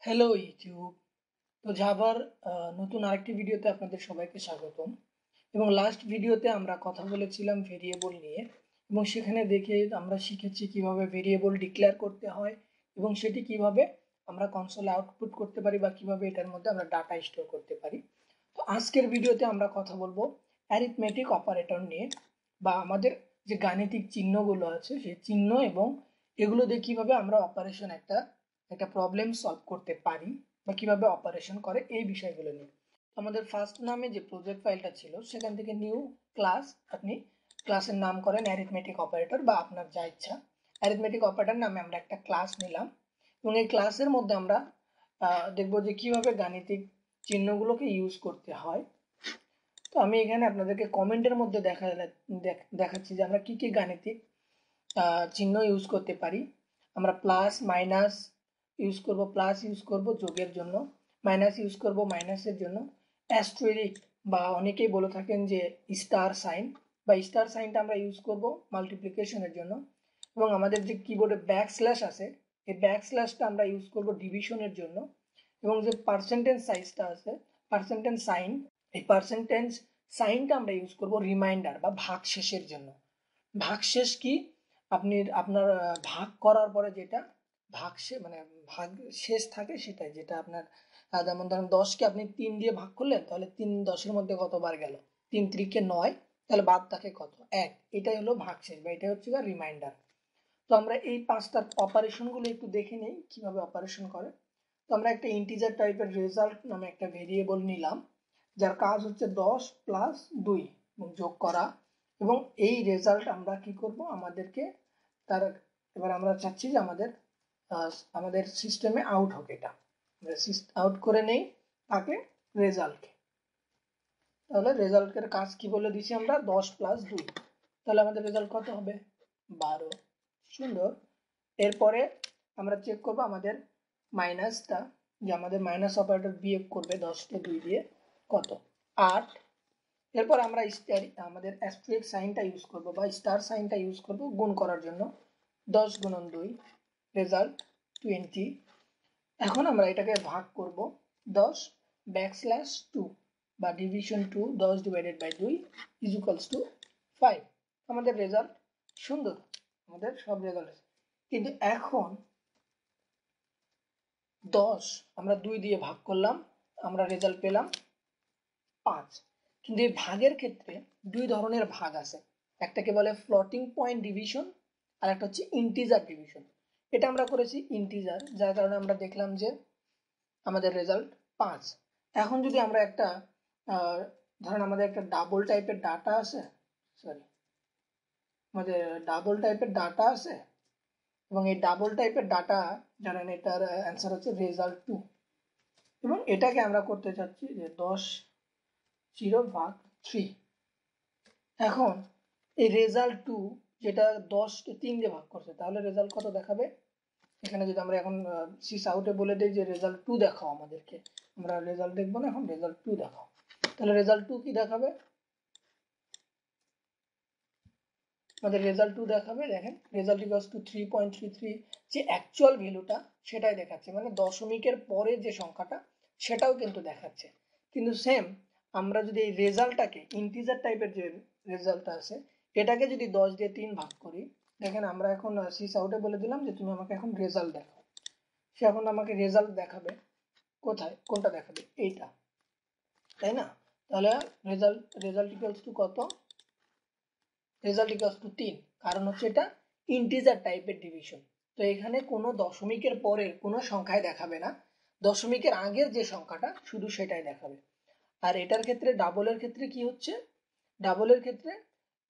Hello YouTube. তো জাভার নতুন আরেকটি ভিডিওতে আপনাদের সবাইকে স্বাগতম। এবং লাস্ট ভিডিওতে আমরা কথা বলেছিলাম ভেরিয়েবল নিয়ে, এবং সেখানে দেখে আমরা শিখেছি কিভাবে ভেরিয়েবল ডিক্লেয়ার করতে হয় এবং সেটি কিভাবে আমরা কনসোলে আউটপুট করতে পারি বা কিভাবে এটার মধ্যে আমরা ডাটা স্টোর করতে পারি। তো আজকের ভিডিওতে আমরা কথা বলবো অ্যারিথমেটিক অপারেটর নিয়ে, বা আমাদের যে গাণিতিক চিহ্নগুলো আছে সেই চিহ্ন এবং এগুলো দিয়ে কিভাবে আমরা অপারেশন একটা একটা প্রবলেম সলভ করতে পারি বা কিভাবে অপারেশন করে এই বিষয়গুলো নিয়ে। আমাদের ফার্স্ট নামে যে প্রজেক্ট ফাইলটা ছিল সেখান থেকে নিউ ক্লাস, আপনি ক্লাসের নাম করেন অ্যারিথমেটিক অপারেটর বা আপনার যা ইচ্ছা। অ্যারিথমেটিক অপারেটর নামে আমরা একটা ক্লাস নিলাম এবং এই ক্লাসের মধ্যে আমরা দেখবো যে কিভাবে গাণিতিক চিহ্নগুলোকে ইউজ করতে হয়। তো আমি এখানে আপনাদেরকে কমেন্টের মধ্যে দেখাচ্ছি যে আমরা কি কি গাণিতিক চিহ্ন ইউজ করতে পারি। আমরা প্লাস মাইনাস ইউজ করব, প্লাস ইউজ করব যোগের জন্য, মাইনাস ইউজ করব মাইনাসের জন্য, অ্যাস্টেরিক বা অনেকেই বলে থাকেন যে স্টার সাইন বা স্টার সাইনটা আমরা ইউজ করব মাল্টিপ্লিকেশনের জন্য, এবং আমাদের যে কিবোর্ডে ব্যাক স্ল্যাশ আছে এই ব্যাক স্ল্যাশটা আমরা ইউজ করব ডিভিশনের জন্য, এবং যে পার্সেন্টেজ সাইজটা আছে পার্সেন্টেজ সাইন, এই পার্সেন্টেজ সাইনটা আমরা ইউজ করব রিমাইন্ডার বা ভাগশেষের জন্য। ভাগশেষ কি? আপনি আপনার ভাগ করার পরে যেটা মানে ভাগ শেষ থাকে সেটাই, যেটা আপনার যেমন ধরেন 10কে আপনি 3 দিয়ে ভাগ করলেন, তাহলে 3 10-এর মধ্যে কতবার গেল, 3 3-কে 9, তাহলে বাদ থাকে কত, 1। এটাই হলো ভাগশেষ বা এটাই হচ্ছে রিমাইন্ডার। তো আমরা এই পাঁচটা অপারেশনগুলো একটু দেখে নেই কিভাবে অপারেশন করে। তো আমরা একটা ইন্টিজার টাইপের রেজাল্ট নামে একটা ভেরিয়েবল নিলাম, যার কাজ হচ্ছে 10 প্লাস 2 এবং যোগ করা, এবং এই রেজাল্ট আমরা কি করব আমাদেরকে তার এবার আমরা চাচ্ছি যে আমাদের সিস্টেমে আউট হোক, এটা আমরা আউট করে নেই তাকে রেজাল্টকে। তাহলে রেজাল্টের কাজ কি বলে দিছি আমরা, 10 প্লাস 2, তাহলে আমাদের রেজাল্ট কত হবে, 12। সুন্দর। এরপরে আমরা চেক করব আমাদের মাইনাসটা, যে আমাদের মাইনাস অপারেটর বিয়োগ করবে 10কে 2 দিয়ে কত, 8। এরপর আমরা আমাদের অ্যাস্টেরিস্ক সাইনটা ইউজ করব বা স্টার সাইনটা ইউজ করব গুণ করার জন্য, 10 গুণন 2 রেজাল্ট 20। এখন আমরা এটাকে ভাগ করব 10 ব্যাকস্ল্যাশ 2 বা division 2, 10 divided by 2 is equals to 5। আমাদের রেজাল্ট সুন্দর, আমাদের সব রেজাল্ট আছে। কিন্তু এখন 10 আমরা 2 দিয়ে ভাগ করলাম, আমরা রেজাল্ট পেলাম 5। কিন্তু এই ভাগের ক্ষেত্রে দুই ধরনের ভাগ আছে, একটাকে বলে ফ্লোটিং পয়েন্ট ডিভিশন আর একটা হচ্ছে ইন্টিজার ডিভিশন। এটা আমরা করেছি ইন্টিজার, যার কারণে আমরা দেখলাম যে আমাদের রেজাল্ট 5। এখন যদি আমরা একটা ধরেন আমাদের একটা ডাবল টাইপের ডাটা আছে, আমাদের ডাবল টাইপের ডাটা আছে, এবং এই ডাবল টাইপের ডাটা জানেন এটার অ্যান্সার হচ্ছে রেজাল্ট 2, এবং এটাকে আমরা করতে চাচ্ছি যে 10 0/3। এখন এই রেজাল্ট 2 যেটা 10কে 3 দিয়ে ভাগ করছে, তাহলে রেজাল্ট কত দেখাবে। এখানে যদি আমরা এখন সিস আউটে বলে দিই যে রেজাল্ট 2 দেখাও আমাদেরকে, আমরা রেজাল্ট দেখবো না, এখন রেজাল্ট 2 দেখাও, তাহলে রেজাল্ট 2 কি দেখাবে, আমাদের রেজাল্ট 2 দেখাবে, দেখেন রেজাল্ট ইকুয়ালস টু 3.33, যে অ্যাকচুয়াল ভ্যালুটা সেটাই দেখাচ্ছে, মানে দশমিকের পরে যে সংখ্যাটা সেটাও কিন্তু দেখাচ্ছে। কিন্তু সেম আমরা যদি এই রেজাল্টটাকে ইন্টিজার টাইপের যে রেজাল্টটা আছে এটাকে যদি 10 দিয়ে 3 ভাগ করি, দেখেন আমরা এখন সিস আউটে বলে দিলাম যে তুমি আমাকে এখন রেজাল্ট দেখাও, সে এখন আমাকে রেজাল্ট দেখাবে, কোথায় কোনটা দেখাবে, এইটা, তাই না। তাহলে রেজাল্ট ইকুয়ালস টু কত, রেজাল্ট ইকুয়ালস টু 3, কারণ হচ্ছে এটা ইন্টিজার টাইপের ডিভিশন। তো এখানে কোনো দশমিকের পরের কোনো সংখ্যায় দেখাবে না, দশমিকের আগের যে সংখ্যাটা শুধু সেটাই দেখাবে। আর এটার ক্ষেত্রে ডাবলের ক্ষেত্রে কি হচ্ছে, ডাবলের ক্ষেত্রে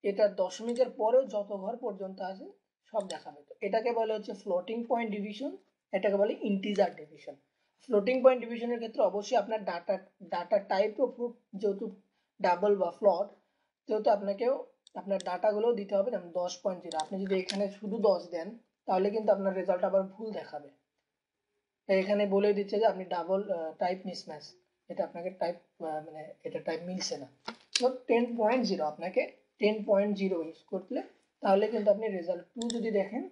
এটা দশমিকের পরেও যত ঘর পর্যন্ত আছে সব দেখাবে। তো এটাকে বলে হচ্ছে ফ্লোটিং পয়েন্ট ডিভিশন, এটাকে বলে ইন্টিজার ডিভিশন। ফ্লোটিং পয়েন্ট ডিভিশনের ক্ষেত্রে অবশ্যই আপনার ডাটা টাইপ অফ যেহেতু ডাবল বা ফ্লট, যেহেতু আপনাকেও আপনার ডাটাগুলো দিতে হবে, যেমন 10.0, আপনি যদি এখানে শুধু 10 দেন তাহলে কিন্তু আপনার রেজাল্ট আবার ভুল দেখাবে। এখানে বলে দিচ্ছে যে আপনি ডাবল টাইপ মিসম্যাচ, এটা আপনাকে টাইপ মানে এটা টাইপ মিলছে না। তো 10.0 আপনাকে 10.0 ইউজ করলে তাহলে কিন্তু আপনি রেজাল্ট 2 যদি দেখেন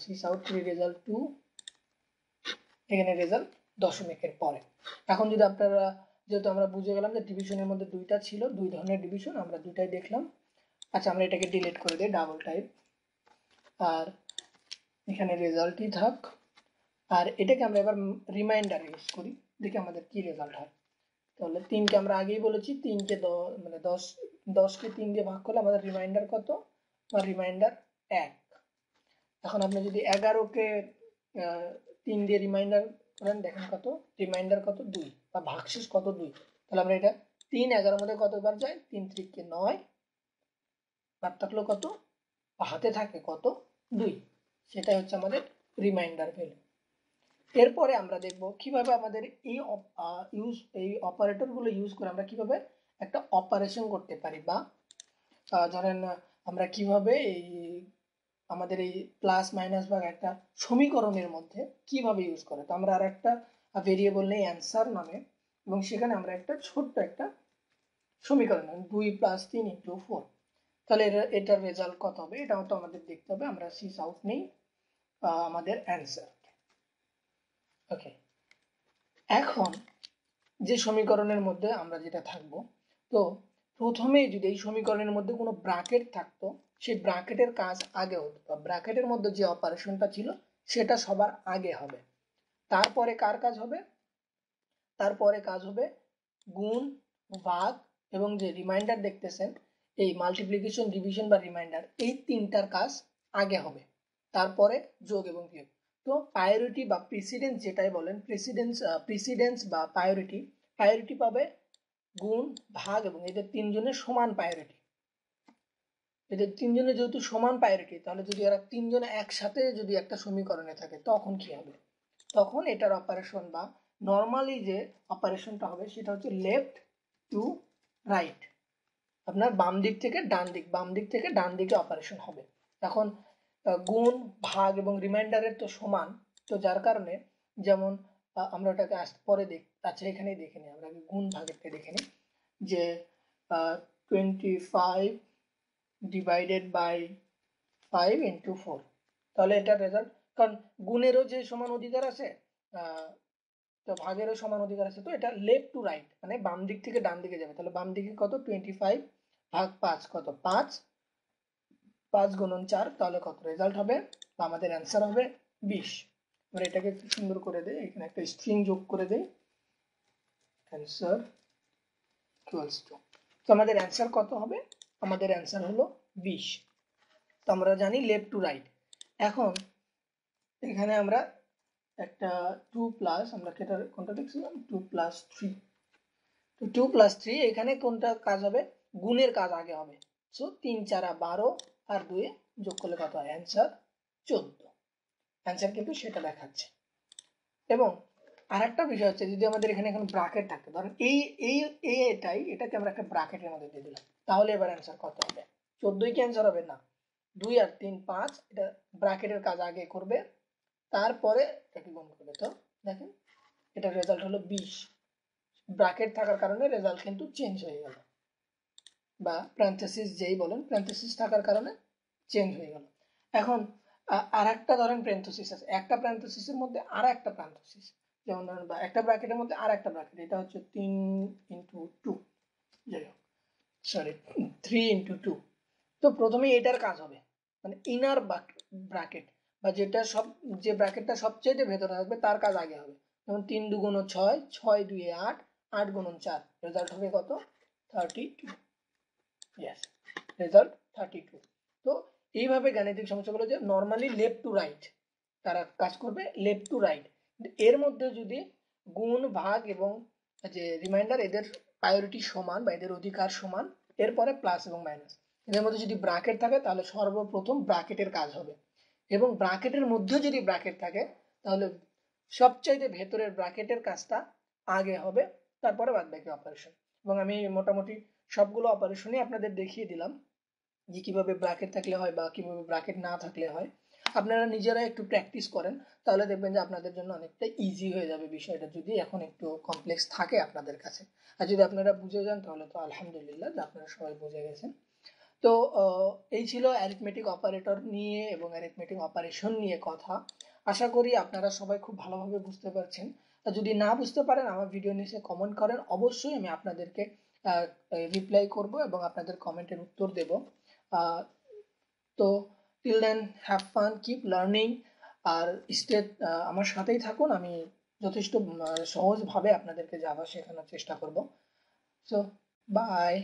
সিস আউট 3 রেজাল্ট 2, এখানে রেজাল্ট দশমিকের পরে। এখন যদি আপনারা, যেহেতু আমরা বুঝে গেলাম যে ডিভিশনের মধ্যে দুইটা ছিল, দুই ধরনের ডিভিশন, আমরা দুইটাই দেখলাম। আচ্ছা, আমরা এটাকে ডিলিট করে দিই, ডাবল টাইপ, আর এখানে রেজাল্টই থাক। আর এটাকে আমরা এবার রিমাইন্ডার ইউজ করি, দেখি আমাদের কি রেজাল্ট হয়। তাহলে 3কে আমরা আগেই বলেছি, 3কে মানে 10কে 3 দিয়ে ভাগ করলে আমাদের রিমাইন্ডার কত, বা রিমাইন্ডার 1। এখন আপনি যদি 11কে 3 দিয়ে রিমাইন্ডার করেন, দেখেন কত রিমাইন্ডার, কত 2, বা ভাগশেষ কত 2। তাহলে আমরা এটা 3 11 মধ্যে কতবার যায়, 3 3 9, বাদ থাকলো কত, হাতে থাকে কত 2, সেটাই হচ্ছে আমাদের রিমাইন্ডার ভ্যালু। এরপরে আমরা দেখব কিভাবে আমাদের এই অপারেটরগুলো ইউজ করে আমরা কিভাবে একটা অপারেশন করতে পারি, বা ধরেন আমরা কিভাবে এই আমাদের এই প্লাস মাইনাস ভাগ একটা সমীকরণের মধ্যে কিভাবে ইউজ করে। তো আমরা আর একটা ভেরিয়েবল নেই অ্যান্সার নামে, এবং সেখানে আমরা একটা ছোট্ট একটা সমীকরণ 2 + 3 × 4। তাহলে এটার রেজাল্ট কত হবে, এটাও তো আমাদের দেখতে হবে। আমরা সিস আউট নেই আমাদের অ্যান্সার। ওকে, এখন যে সমীকরণের মধ্যে আমরা যেটা থাকবো, তো প্রথমে যদি এই সমীকরণের মধ্যে কোনো ব্র্যাকেট থাকতো, সেই ব্র্যাকেটের কাজ আগে হতো, বা ব্র্যাকেটের মধ্যে যে অপারেশনটা ছিল সেটা সবার আগে হবে। তারপরে কার কাজ হবে, তারপরে কাজ হবে গুণ, ভাগ, এবং যে রিমাইন্ডার দেখতেছেন, এই মাল্টিপ্লিকেশন, ডিভিশন বা রিমাইন্ডার, এই তিনটার কাজ আগে হবে, তারপরে যোগ এবং বিয়োগ। তো প্রায়োরিটি বা প্রেসিডেন্স যেটাই বলেন, প্রেসিডেন্স বা প্রায়োরিটি পাবে গুণ, ভাগ, এবং এদের তিনজনের সমান প্রায়োরিটি। এদের তিনজনের যেহেতু সমান প্রায়োরিটি, তাহলে যদি এরা তিনজনে একসাথে যদি একটা সমীকরণে থাকে, তখন কি হবে, তখন এটার অপারেশন বা নর্মালি যে অপারেশনটা হবে সেটা হচ্ছে লেফট টু রাইট, আপনার বাম দিক থেকে ডান দিক, বাম দিক থেকে ডান দিকে অপারেশন হবে। এখন গুণ, ভাগ এবং রিমাইন্ডারের তো সমান, তো যার কারণে যেমন আমরা ওটাকে পরে আচ্ছা এখানেই দেখে নিই, আমরা গুণ ভাগেরটা দেখে নিই, যে 25 ডিভাইডেড বাই 5 × 4। তাহলে এটার রেজাল্ট, কারণ গুণেরও যে সমান অধিকার আছে, তো ভাগেরও সমান অধিকার আছে, তো এটা লেফট টু রাইট, মানে বাম দিক থেকে ডান দিকে যাবে। তাহলে বাম দিকে কত, 25 ভাগ 5 কত, 5, 5 গুণন 4, তাহলে কত রেজাল্ট হবে, আমাদের অ্যান্সার হবে 20। আমরা এটাকে একটু সুন্দর করে দেই, এখানে একটা স্ট্রিং যোগ করে দেই, অ্যান্সার ইকুয়ালস টু, তো আমাদের অ্যান্সার কত হবে, আমাদের অ্যান্সার হলো 20। তো আমরা জানি লেফট টু রাইট। এখন এখানে আমরা একটা 2 প্লাস, আমরা কোনটা দেখছিলাম, 2 + 3, তো 2 + 3, এখানে কোনটা কাজ হবে, গুণের কাজ আগে হবে। সো 3 4 12, আর 2 যোগ করলে কত হয়, অ্যান্সার 14। অ্যান্সার কিন্তু সেটা দেখাচ্ছে। এবং আরেকটা বিষয় হচ্ছে, যদি আমাদের এখানে এখন ব্র্যাকেট থাকে, ধরেন এটাকে আমরা একটা ব্র্যাকেটের মধ্যে দিয়ে দিলাম, তাহলে এবার অ্যান্সার কত হবে, 14 কি অ্যান্সার হবে না, 2 আর 3 5, এটা ব্র্যাকেটের কাজ আগে করবে, তারপরে এটাকে গুণ করবে। তো দেখেন এটার রেজাল্ট হলো 20, ব্র্যাকেট থাকার কারণে রেজাল্ট কিন্তু চেঞ্জ হয়ে গেল, বা প্যারেনথেসিস যেই বলেন, প্যারেনথেসিস থাকার কারণে চেঞ্জ হয়ে গেল। এখন আর একটা ধরেন প্যারেনথেসিস আছে, একটা প্যারেনথেসিসের মধ্যে আর একটা প্যারেনথেসিস, যেমন ধরেন বা একটা ব্র্যাকেটের মধ্যে আর একটা ব্র্যাকেট, এটা হচ্ছে 3 × 2, যাই হোক, সরি 3 × 2। তো প্রথমে এটার কাজ হবে, মানে ইনার ব্র্যাকেট, বা যে ব্র্যাকেটটা সবচেয়ে ভেতরে থাকবে তার কাজ আগে হবে। যেমন 3 2 6, 6 2 8, 8 × 4, রেজাল্ট হবে কত, 32। Yes, result 32। তো এইভাবে গাণিতিক সমস্যাগুলো যে নর্মালি লেফট টু রাইট তারা কাজ করবে, লেফট টু রাইট। এর মধ্যে যদি গুণ, ভাগ এবং যে রিমাইন্ডার, এদের প্রায়োরিটি সমান বা এদের অধিকার সমান, এরপরে প্লাস এবং মাইনাস, এদের মধ্যে যদি ব্র্যাকেট থাকে তাহলে সর্বপ্রথম ব্র্যাকেটের কাজ হবে, এবং ব্র্যাকেটের মধ্যে যদি ব্র্যাকেট থাকে তাহলে সবচাইতে ভেতরের ব্র্যাকেটের কাজটা আগে হবে, তারপরে বাদ বাকি অপারেশন। এবং আমি মোটামুটি সবগুলো অপারেশনই আপনাদের দেখিয়ে দিলাম, যে কিভাবে ব্র্যাকেট থাকলে হয় বা কিভাবে ব্র্যাকেট না থাকলে হয়। আপনারা নিজেরা একটু প্র্যাকটিস করেন, তাহলে দেখবেন যে আপনাদের জন্য অনেকটা ইজি হয়ে যাবে বিষয়টা, যদি এখন একটু কমপ্লেক্স থাকে আপনাদের কাছে। আর যদি আপনারা বুঝে যান তাহলে তো আলহামদুলিল্লাহ, যে আপনারা সবাই বুঝে গেছেন। তো এই ছিল অ্যারিথমেটিক অপারেটর নিয়ে এবং অ্যারিথমেটিক অপারেশন নিয়ে কথা। আশা করি আপনারা সবাই খুব ভালোভাবে বুঝতে পারছেন। যদি না বুঝতে পারেন আমার ভিডিও নিচে কমেন্ট করেন, অবশ্যই আমি আপনাদেরকে রিপ্লাই করব এবং আপনাদের কমেন্টের উত্তর দেব। তো till then, have fun, keep learning, আর স্টে আমার সাথেই থাকুন। আমি যথেষ্ট সহজভাবে আপনাদেরকে জাভা শেখানোর চেষ্টা করব। So by.